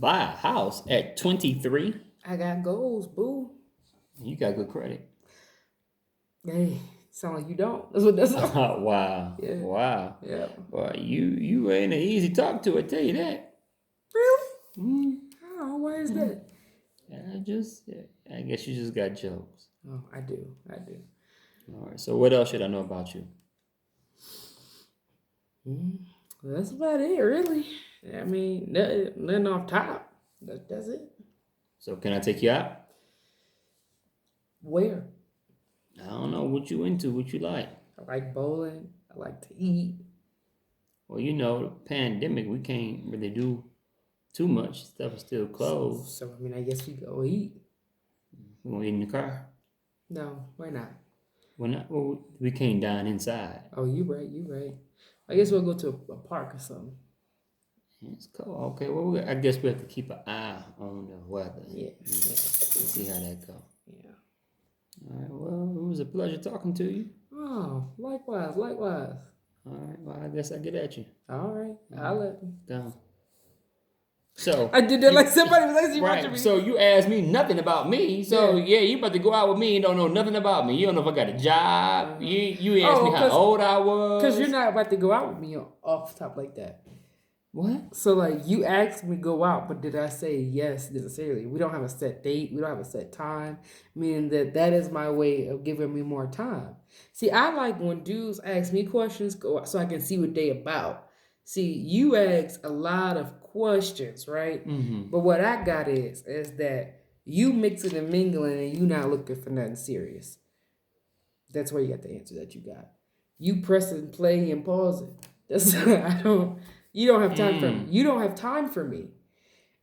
Buy a house at 23? I got goals, boo. You got good credit. Hey, sound like you don't. That's what that's. Wow. Yeah. Wow. Yeah. Boy, you ain't an easy talk to, I tell you that. Really? Mm. Oh, why is that? I guess you just got jokes. Oh, I do. All right. So what else should I know about you? Well, that's about it, really. I mean, nothing off top. That's it. So can I take you out? Where? I don't know what you into, what you like. I like bowling. I like to eat. Well, the pandemic, we can't really do too much. Stuff is still closed. So I mean, I guess we go eat. We gonna eat in the car? No, why not? Why not? Well, we can't dine inside. Oh, you right. I guess we'll go to a park or something. It's cold. Okay, well, I guess we have to keep an eye on the weather. Yeah. See how that goes. Yeah. All right, well, it was a pleasure talking to you. Oh, likewise. All right, well, I guess I get at you. All right, I'll let you. Down. So I did that like somebody was actually watching right. me. So you asked me nothing about me. So yeah, you about to go out with me and don't know nothing about me. You don't know if I got a job. You asked me how old I was. Because you're not about to go out with me off top like that. What? So like you asked me to go out, but did I say yes necessarily? We don't have a set date. We don't have a set time. Meaning that is my way of giving me more time. See, I like when dudes ask me questions so I can see what they about. See, you ask a lot of questions, right? Mm-hmm. But what I got is that you mixing and mingling and you not looking for nothing serious. That's where you got the answer that you got. You pressing play and pausing. That's You don't have time for me. You don't have time for me.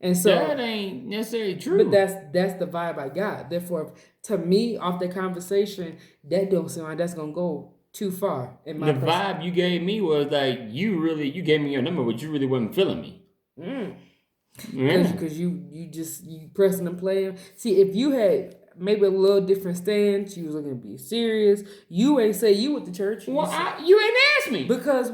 And so that ain't necessarily true. But that's the vibe I got. Therefore, to me, off the conversation, that don't seem like that's gonna go too far. In my vibe you gave me was like you gave me your number, but you really wasn't feeling me. Because you pressing and playing. See, if you had maybe a little different stance, you was looking to be serious. You ain't say you went to church. Well, you ain't asked me because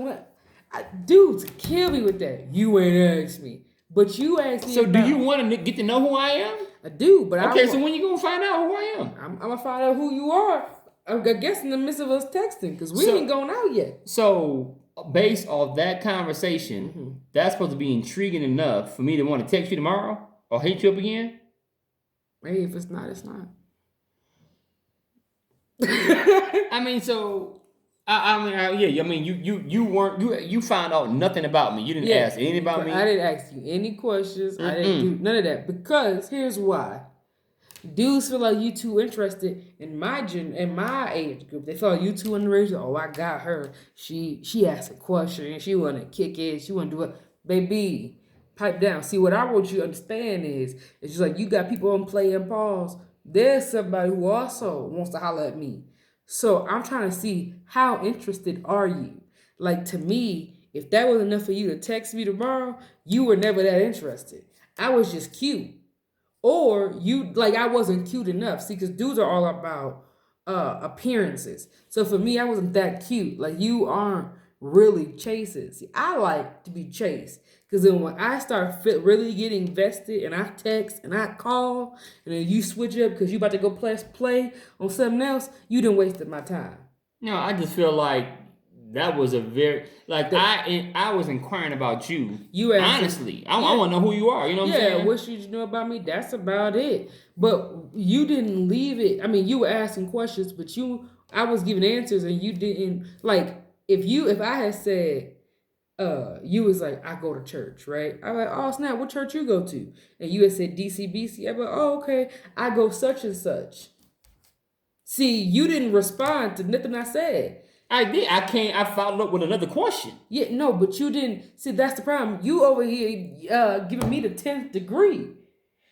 dudes kill me with that. You ain't asked me. But you asked me. So do you want to get to know who I am? I do, but okay. So when you gonna find out who I am? I'm gonna find out who you are. I guess in the midst of us texting, because we ain't going out yet. So based off that conversation, that's supposed to be intriguing enough for me to want to text you tomorrow or hit you up again. Hey, if it's not, it's not. I mean, so. You found out nothing about me. You didn't ask anything about me. I didn't ask you any questions. I didn't do none of that because here's why. Dudes feel like you too interested in my age group. They feel like you too underrated. Oh, I got her. She asked a question. She want to kick it. She want to do it. Baby, pipe down. See, what I want you to understand is it's just like you got people on play and pause. There's somebody who also wants to holler at me. So I'm trying to see how interested are you? Like to me, if that was enough for you to text me tomorrow, you were never that interested. I was just cute. Or I wasn't cute enough. See, because dudes are all about appearances. So for me, I wasn't that cute. Like you aren't really chasing. See, I like to be chased. Because then when I start really getting invested and I text and I call and then you switch up because you about to go play on something else, you done wasted my time. No, I just feel like that was a very I was inquiring about you. You honestly, I want to know who you are. You know what I'm saying? Yeah, what should you know about me? That's about it. But you didn't leave it. I mean, you were asking questions, but I was giving answers, and you didn't like. If I had said, you was like, I go to church, right? I was like, oh snap, what church you go to? And you had said DCBC. I was like, oh okay, I go such and such. See, you didn't respond to nothing I said. I did. I followed up with another question. Yeah, no, but you didn't. See, that's the problem. You over here giving me the 10th degree.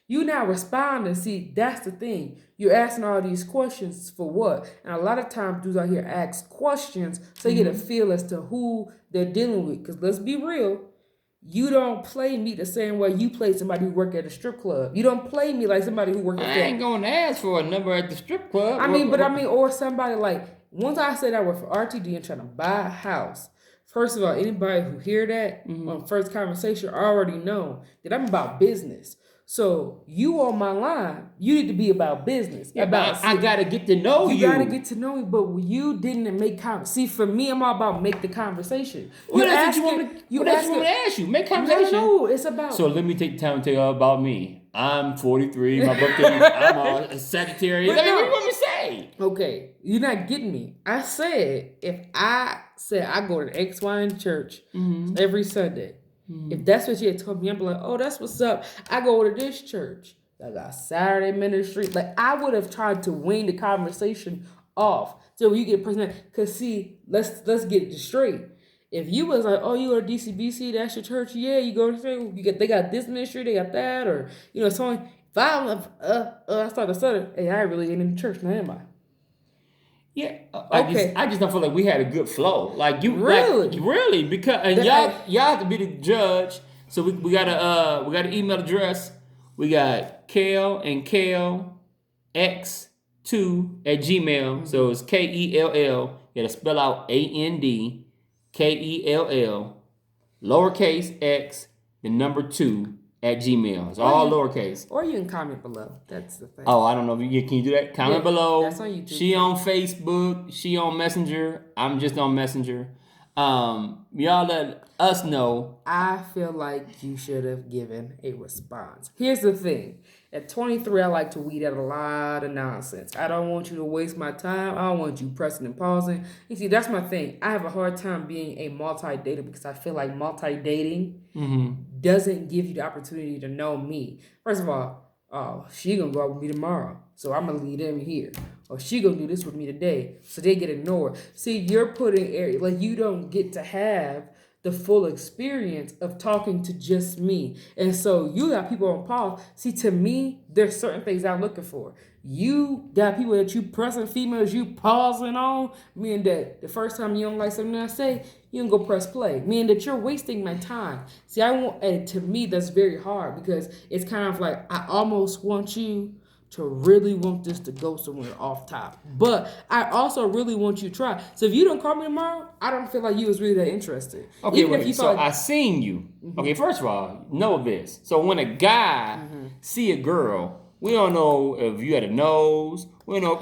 You now responding. See, that's the thing. You're asking all these questions for what? And a lot of times dudes out here ask questions so you get a feel as to who they're dealing with. Because let's be real. You don't play me the same way you play somebody who work at a strip club. You don't play me like somebody who work at I ain't gonna ask for a number at the strip club. Or somebody like, once I said I work for RTD and trying to buy a house First of all, anybody who hear that on first conversation already know that I'm about business. So you on my line, you need to be about business. Yeah, I gotta get to know you. You gotta get to know me, but you didn't make See, for me, I'm all about make the conversation. What else you want me to ask you? Make conversation. No, it's about. So let me take the time to tell you all about me. I'm 43. My birthday. I'm a Sagittarius. What do you want me to say? Okay, you're not getting me. I said if I said I go to X, Y, and church every Sunday. If that's what you had told me, I'm like, oh, that's what's up. I go to this church. I got Saturday ministry. Like, I would have tried to wean the conversation off so you get personal. Cause see, let's get it straight. If you was like, oh, you go to DCBC, that's your church, yeah, you go to they got this ministry, they got that, or something. If I start to stutter, hey, I really ain't in the church now, am I? Yeah, okay. I just don't feel like we had a good flow. Like you, really, really, because y'all have to be the judge. So we got an email address. We got Kell and Kell X2 at Gmail. So it's KELL. You gotta spell out AND KELL lowercase x the number 2 at Gmail. It's all lowercase. Or you can comment below. That's the thing. Oh, I don't know. Can you do that? Comment below. That's on YouTube. She on Facebook. She on Messenger. I'm just on Messenger. Y'all let us know. I feel like you should have given a response. Here's the thing. At 23, I like to weed out a lot of nonsense. I don't want you to waste my time. I don't want you pressing and pausing. You see, that's my thing. I have a hard time being a multi-dater because I feel like multi-dating doesn't give you the opportunity to know me. First of all, oh, she gonna go out with me tomorrow, so I'm gonna leave them here. Or she gonna do this with me today, so they get ignored. See, you're putting you don't get to have the full experience of talking to just me. And so you got people on pause. See, to me, there's certain things I'm looking for. You got people that you pressing females, you pausing on, meaning that the first time you don't like something I say, you can go press play. Meaning that you're wasting my time. See, and to me, that's very hard because it's kind of like I almost want you to really want this to go somewhere off top. But I also really want you to try. So if you don't call me tomorrow, I don't feel like you was really that interested. Okay, even if you so I seen you. Okay, first of all, know this. So when a guy see a girl, we don't know if you had a nose. We don't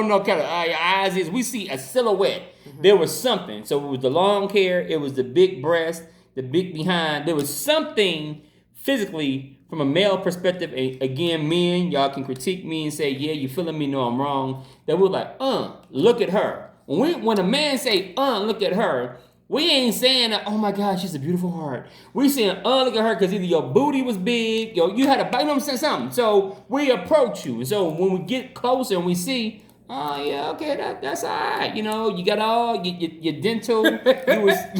know kind of how your eyes is. We see a silhouette. There was something. So it was the long hair. It was the big breast, the big behind. There was something physically from a male perspective. Again, men, y'all can critique me and say, yeah, you feeling me? No, I'm wrong. That we're like, look at her. When a man say, look at her, we ain't saying, oh my God, she's a beautiful heart. We saying, look at her because either your booty was big, you had a bite, you know what I'm saying, something. So we approach you. And so when we get closer and we see, oh yeah, okay, that's all right. You got all your dental.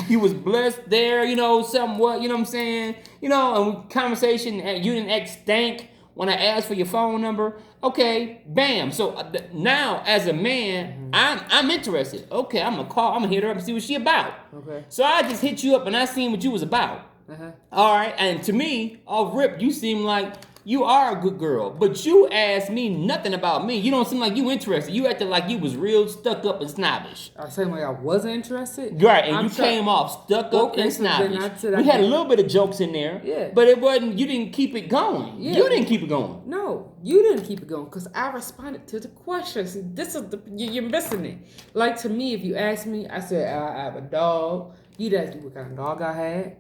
you was blessed there. Somewhat. You know what I'm saying. And conversation. You didn't act stank when I asked for your phone number. Okay, bam. So now as a man, I'm interested. Okay, I'm gonna call. I'm gonna hit her up and see what she about. Okay. So I just hit you up and I seen what you was about. All right, and to me, off rip, you seem like you are a good girl, but you asked me nothing about me. You don't seem like you interested. You acted like you was real stuck up and snobbish. I said like I wasn't interested? Right, and you came off stuck up and snobbish. We had a little bit of jokes in there, but it wasn't, you didn't keep it going. Yeah. You didn't keep it going. No, you didn't keep it going because I responded to the questions. This is you're missing it. Like to me, if you ask me, I said, I have a dog. You'd ask me what kind of dog I had.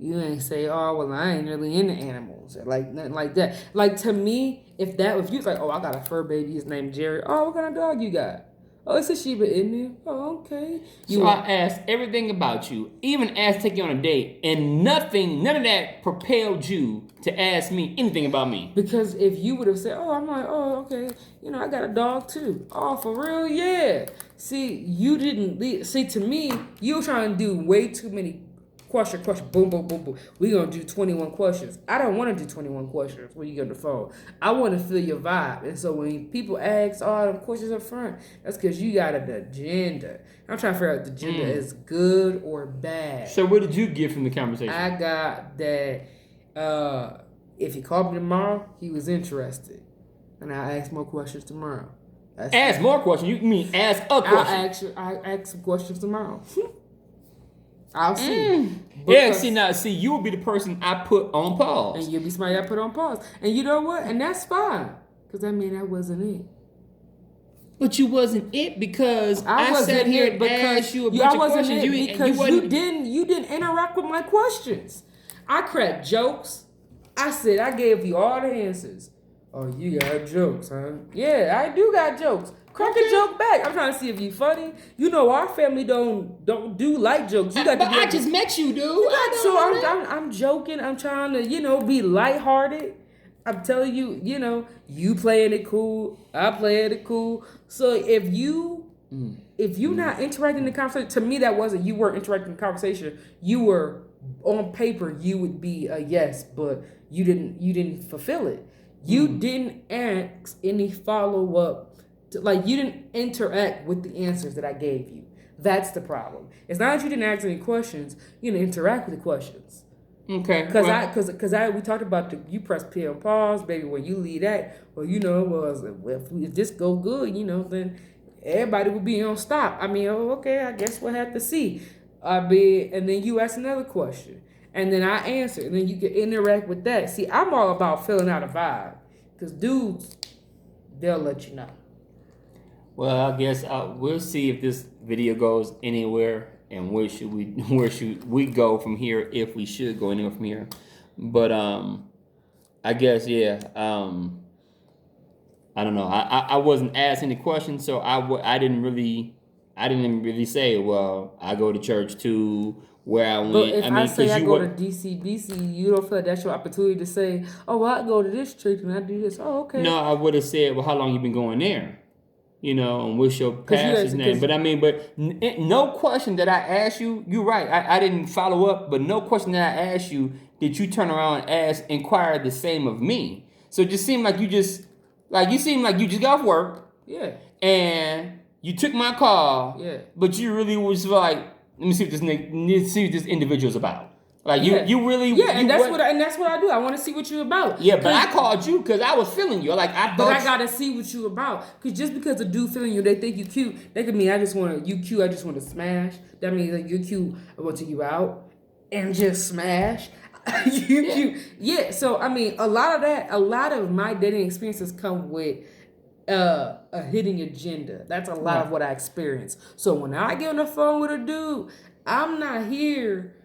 You ain't say, oh, well, I ain't really into animals. Like, nothing like that. Like, to me, if you was like, oh, I got a fur baby, his name Jerry. Oh, what kind of dog you got? Oh, it's a Shiba Inu. Oh, okay. So I asked everything about you, even asked to take you on a date, and none of that propelled you to ask me anything about me. Because if you would have said, oh, I'm like, oh, okay, I got a dog too. Oh, for real? Yeah. See, you didn't, to me, you were trying to do way too many question, boom, boom, boom, boom. We're going to do 21 questions. I don't want to do 21 questions when you get on the phone. I want to feel your vibe. And so when people ask all them questions up front, that's because you got an agenda. I'm trying to figure out if the agenda is good or bad. So what did you get from the conversation? I got that if he called me tomorrow, he was interested. And I'll ask more questions tomorrow. Ask more questions? You mean ask a question? I ask some questions tomorrow. I'll see. Yeah, see, you will be the person I put on pause. And you'll be somebody I put on pause. And you know what? And that's fine. Because I mean, that wasn't it. But you wasn't it because I sat here and asked you a bunch of questions. You didn't interact with my questions. I cracked jokes. I said I gave you all the answers. Oh, you got jokes, huh? Yeah, I do got jokes. Crack a joke back. I'm trying to see if you funny. You know our family don't do light jokes. You got but I just met you, dude. I'm joking. I'm trying to be lighthearted. I'm telling you, you playing it cool. I playing it cool. So if you not interacting in the conversation, to me that wasn't you weren't interacting in the conversation. You were on paper. You would be a yes, but you didn't fulfill it. You didn't ask any follow up. You didn't interact with the answers that I gave you. That's the problem. It's not that you didn't ask any questions. You didn't interact with the questions. Okay. Because we talked about you press play on pause, baby. When you leave that, if this go good, then everybody will be on stop. I mean, okay, I guess we'll have to see. And then you ask another question, and then I answer, and then you can interact with that. See, I'm all about filling out a vibe, because dudes, they'll let you know. Well, I guess we'll see if this video goes anywhere. And where should we go from here, if we should go anywhere from here? But I guess I don't know. I wasn't asked any questions, so I didn't really say, well, I go to church too, where I went. But if I say I go to DC, you don't feel like that's your opportunity to say, oh, well, I go to this church and I do this. Oh, okay. No, I would have said, well, how long you been going there? And what's your pastor's name? But no question that I asked you, you're right. I didn't follow up, but no question that I asked you, did you turn around and inquire the same of me? So it just seemed like you just got off work. Yeah. And you took my call. Yeah. But you really was like, let me see what this individual's about. Like you really and that's what I do. I want to see what you're about. Yeah, but I called you because I was feeling you. But I gotta see what you about. Because just because a dude feeling you, they think you cute. That could mean I just want to smash. That means like you're cute. I want to take you out and just smash. You cute. Yeah. So I mean, a lot of my dating experiences come with a hidden agenda. That's a lot of what I experience. So when I get on the phone with a dude, I'm not here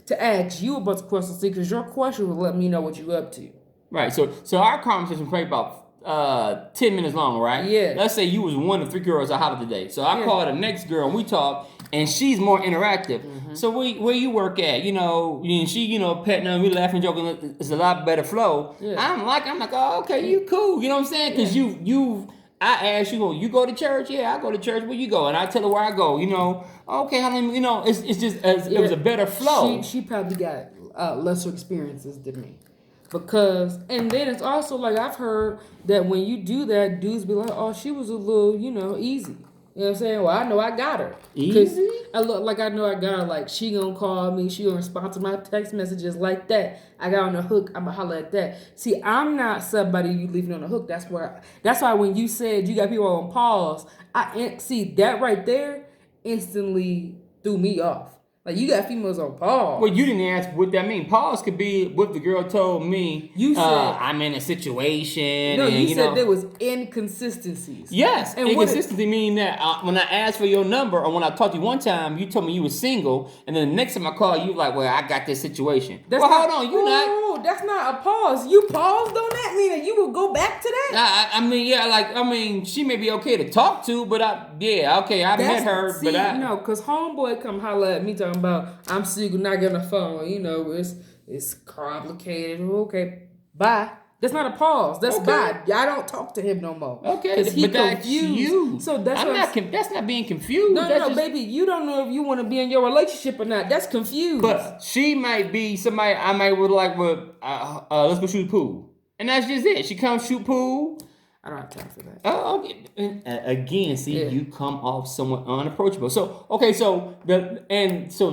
to ask you a bunch of questions, because your question will let me know what you're up to. Right. So our conversation was probably about 10 minutes long, right? Yeah. Let's say you was one of 3 girls I hollered today. So I called the next girl and we talked, and she's more interactive. Mm-hmm. So where you work at? She petting on me, laughing, joking. It's a lot better flow. Yeah. I'm like, oh, okay, you cool. You know what I'm saying? Because I asked you go to church? Yeah, I go to church. Where you go? And I tell her where I go. Okay, how many? It's just it was a better flow. She probably got lesser experiences than me, and then it's also like I've heard that when you do that, dudes be like, oh, she was a little easy. You know what I'm saying? Well, I know I got her. Easy? I know I got her. Like, she gonna call me. She gonna respond to my text messages like that. I got on the hook. I'm gonna holler at that. See, I'm not somebody you leaving on the hook. That's why when you said you got people on pause, I see that right there instantly threw me off. Like, you got females on pause. Well, you didn't ask what that mean. Pause could be what the girl told me. You said I'm in a situation. No, you said there was inconsistencies. Yes, and inconsistency meaning that when I asked for your number, or when I talked to you one time, you told me you were single, and then the next time I called you, like, well, I got this situation. Hold on, you not. No, that's not a pause. You paused on that, meaning you will go back to that. She may be okay to talk to, but I met her, because homeboy come holler at me talking about I'm single, not getting a phone. It's complicated. Okay, bye. That's not a pause. That's bye. I don't talk to him no more. Okay, but that's you. So that's not being confused. No, baby. You don't know if you want to be in your relationship or not. That's confused. But she might be somebody I might would like. Let's go shoot pool, and that's just it. She comes shoot pool. I don't have time for that. Oh, okay. Again, you come off somewhat unapproachable. So, okay, so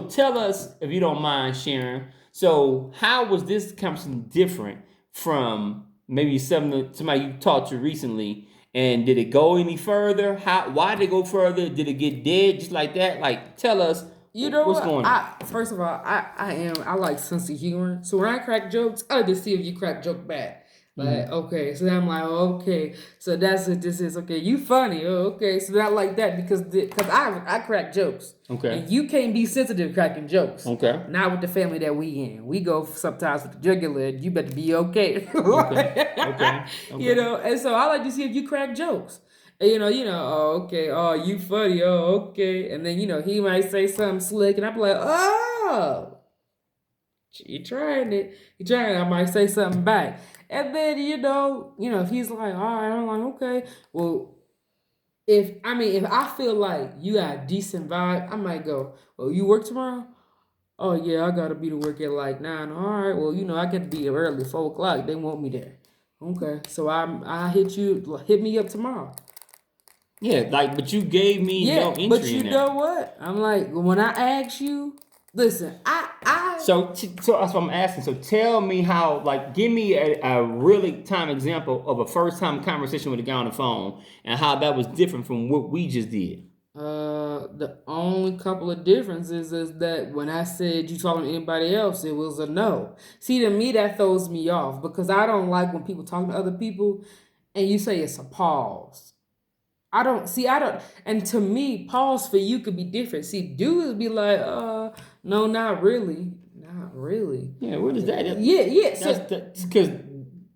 tell us, if you don't mind sharing. So, how was this conversation different from maybe somebody you talked to recently? And did it go any further? Why did it go further? Did it get dead just like that? Like, tell us You know What's what? going on? First of all, I like sense of humor. So when I crack jokes, I like to see if you crack joke back. Like, okay, so then I'm like, okay, so that's what this is. Okay, you funny. Oh, okay, so not like that because I crack jokes. Okay. And you can't be sensitive cracking jokes. Okay. Not with the family that we in. We go sometimes with the jugular. You better be okay. Okay. You know, and so I like to see if you crack jokes. And, oh, okay, oh, you funny, oh, okay. And then, he might say something slick, and I'm like, oh, you trying it. You trying it. I might say something back. And then, if he's like, all right, I'm like, okay. Well, if I feel like you got a decent vibe, I might go, well, you work tomorrow? Oh, yeah, I got to be to work at like 9. All right, well, I get to be early, 4 o'clock. They want me there. Okay, so I hit me up tomorrow. Yeah, but you gave me no entry but you in that. know what? I'm like, when I ask you, listen, So that's what I'm asking. So tell me how, give me a really time example of a first time conversation with a guy on the phone and how that was different from what we just did. The only couple of differences is that when I said you talking to anybody else, it was a no. See, to me, that throws me off because I don't like when people talking to other people and you say it's a pause. And to me, pause for you could be different. See, dudes be like, no, not really. Not really. Yeah, what is that? Yeah. That's because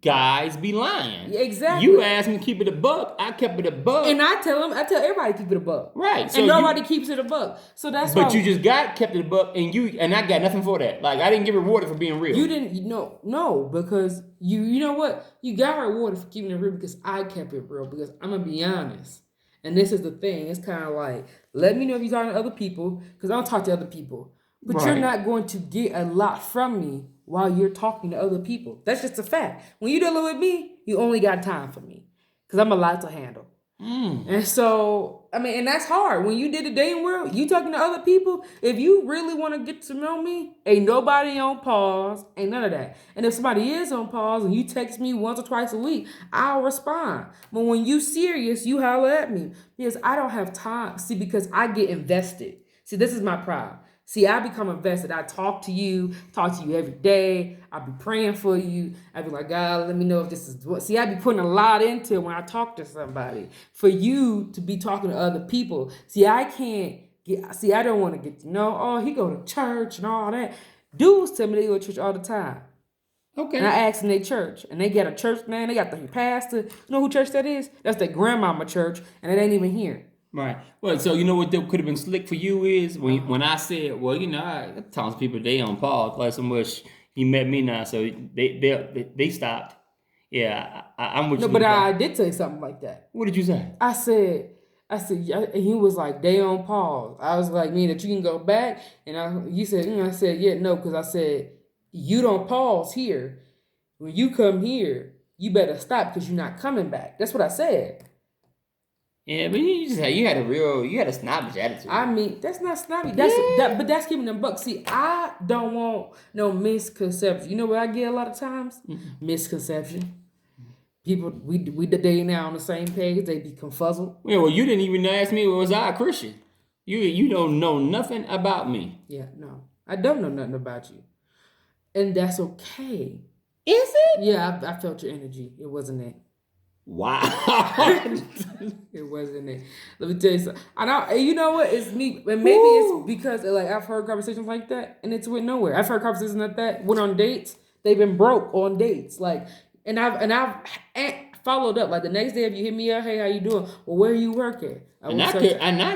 guys be lying. Exactly. You asked me to keep it a buck. I kept it a buck. And I tell everybody to keep it a buck. Right. So and nobody keeps it a buck. So that's why. But you just kept it a buck and I got nothing for that. I didn't get rewarded for being real. You didn't, no, because you know what? You got rewarded for keeping it real because I kept it real because I'm going to be honest. And this is the thing. It's kind of like, let me know if you're talking to other people because I don't talk to other people. But you're not going to get a lot from me while you're talking to other people. That's just a fact. When you're dealing with me, you only got time for me because I'm a lot to handle. And so, and that's hard. When you did the dating world, you talking to other people, if you really want to get to know me, ain't nobody on pause, ain't none of that. And if somebody is on pause and you text me once or twice a week, I'll respond. But when you serious, you holler at me because I don't have time. See, because I get invested. See, this is my problem. See, I become invested. I talk to you every day. I be praying for you. I be like, God, let me know if this is what. See, I be putting a lot into it when I talk to somebody. For you to be talking to other people. See, I don't want to get to know, oh, he go to church and all that. Dudes tell me they go to church all the time. Okay. And I ask them their church. And they got a church name. They got the pastor. You know who church that is? That's their grandmama church. And it ain't even here. Right. Well, so you know what could have been slick for you is when I said, well, I tell people they on pause, like so much. He met me now, so they stopped. Yeah, I'm with you. No, but I did say something like that. What did you say? I said, and he was like, they on pause. I was like, mean that you can go back, and you said, I said, yeah, no, because I said you don't pause here. When you come here, you better stop because you're not coming back. That's what I said. Yeah, but you had a snobbish attitude. That's not snobby. But that's giving them bucks. See, I don't want no misconception. You know what I get a lot of times? Mm-hmm. Misconception. People, we dating now on the same page. They be confuzzled. Yeah, well, you didn't even ask me, was I a Christian? You don't know nothing about me. Yeah, no, I don't know nothing about you, and that's okay. Is it? Yeah, I felt your energy. It wasn't it. Wow. It wasn't it. Let me tell you something. You know what? It's me. And maybe it's because I've heard conversations like that and it's went nowhere. I've heard conversations like that. Went on dates. They've been broke on dates. And I've followed up. Like the next day if you hit me up, hey, how you doing? Well, where you working? I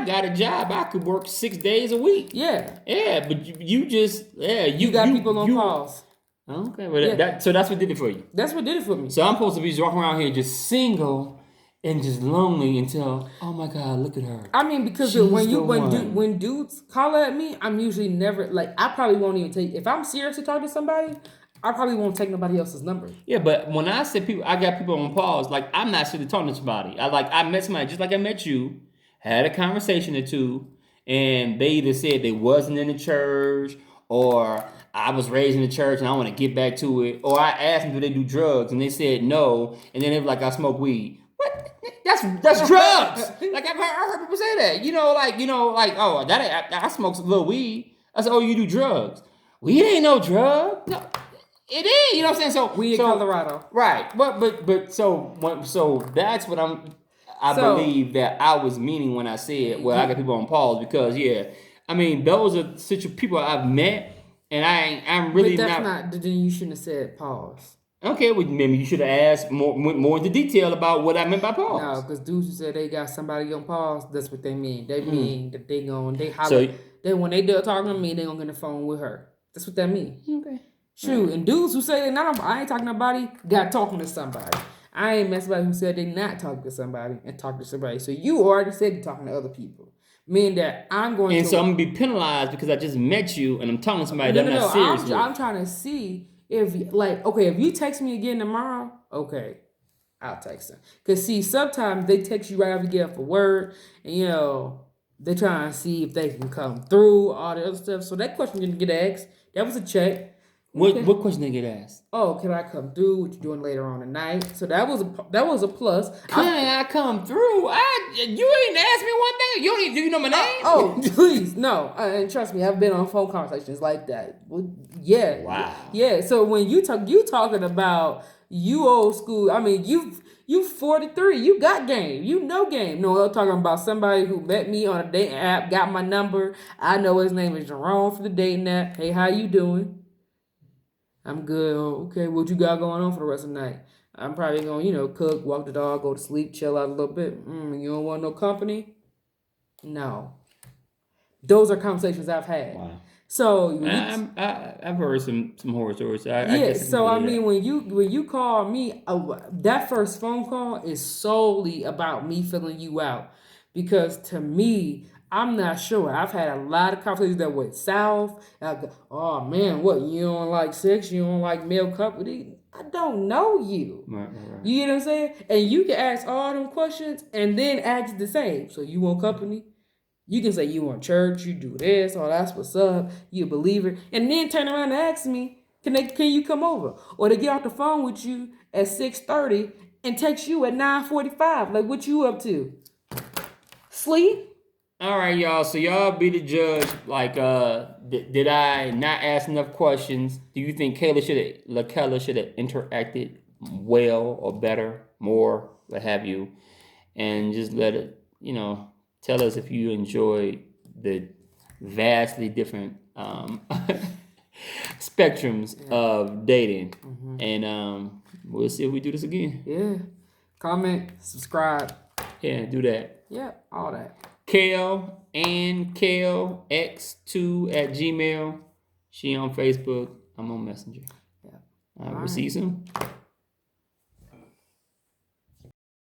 got a job. I could work 6 days a week. Yeah. Yeah, but you got people on pause. Okay, well, so that's what did it for you. That's what did it for me. So I'm supposed to be just walking around here just single and just lonely until, oh my God, look at her. Because when dudes call at me, I'm usually never I probably won't even take. If I'm seriously talking to somebody, I probably won't take nobody else's number. Yeah, but when I say people, I got people on pause. I'm not sitting talking to somebody. I met somebody just like I met you, had a conversation or two, and they either said they wasn't in the church or I was raised in the church and I want to get back to it. Or I asked them, do they do drugs? And they said no. And then they were like, I smoke weed. What? That's drugs. Like I heard people say that. Oh, I smoke a little weed. I said, oh, you do drugs. Weed ain't no drug. No, it is. You know what I'm saying? So we in Colorado, right? So that's what I believe that I was meaning when I said, well, I got people on pause because I mean those are such people I've met, and I'm really but that's not. Then you shouldn't have said pause. Okay, well, maybe you should have asked more into detail about what I meant by pause. No, because dudes who said they got somebody on pause, that's what they mean. They mean that they holler. When they done talking to me, they gonna get on the phone with her. That's what that mean. Okay. Shoot, and dudes who say they not, I ain't talking to nobody, got talking to somebody. I ain't met somebody who said they not talking to somebody and talking to somebody. So you already said you're talking to other people. Meaning that I'm going so I'm gonna be penalized because I just met you and I'm talking to somebody that I'm not serious with. I'm trying to see if if you text me again tomorrow, okay, I'll text them. Cause see, sometimes they text you right after you get off of work, and they trying to see if they can come through all the other stuff. So that question didn't get asked. That was a check. What question did get asked? Oh, can I come through? What you doing later on tonight? So that was a plus. Can I come through? You ain't asked me one thing. Do you know my name? Oh, please, no. And trust me, I've been on phone conversations like that. Well, yeah. Wow. Yeah. So when you talking about you old school. I mean, you 43. You got game. You know game. No, I'm talking about somebody who met me on a dating app, got my number. I know his name is Jerome for the dating app. Hey, how you doing? I'm good. Okay, what you got going on for the rest of the night? I'm probably gonna, cook, walk the dog, go to sleep, chill out a little bit. You don't want no company? No. Those are conversations I've had. Wow. So I've heard some horror stories. I mean, when you call me, that first phone call is solely about me filling you out, because to me, I'm not sure. I've had a lot of conversations that went south. Oh man, what, you don't like sex? You don't like male company? I don't know you. Right. You get what I'm saying? And you can ask all them questions and then ask the same. So you want company? You can say you want church, you do this, oh that's what's up, you a believer, and then turn around and ask me, can you come over? Or they get off the phone with you at 6:30 and text you at 9:45. Like, what you up to? Sleep? All right, y'all. So y'all be the judge. Like, did I not ask enough questions? Do you think LaKayla should have interacted well or better, more, what have you? And just let it, tell us if you enjoyed the vastly different spectrums of dating. Mm-hmm. And we'll see if we do this again. Yeah. Comment, subscribe. Yeah, do that. Yeah, all that. Kale X2 @gmail. She on Facebook. I'm on Messenger. Yeah. We'll see you soon.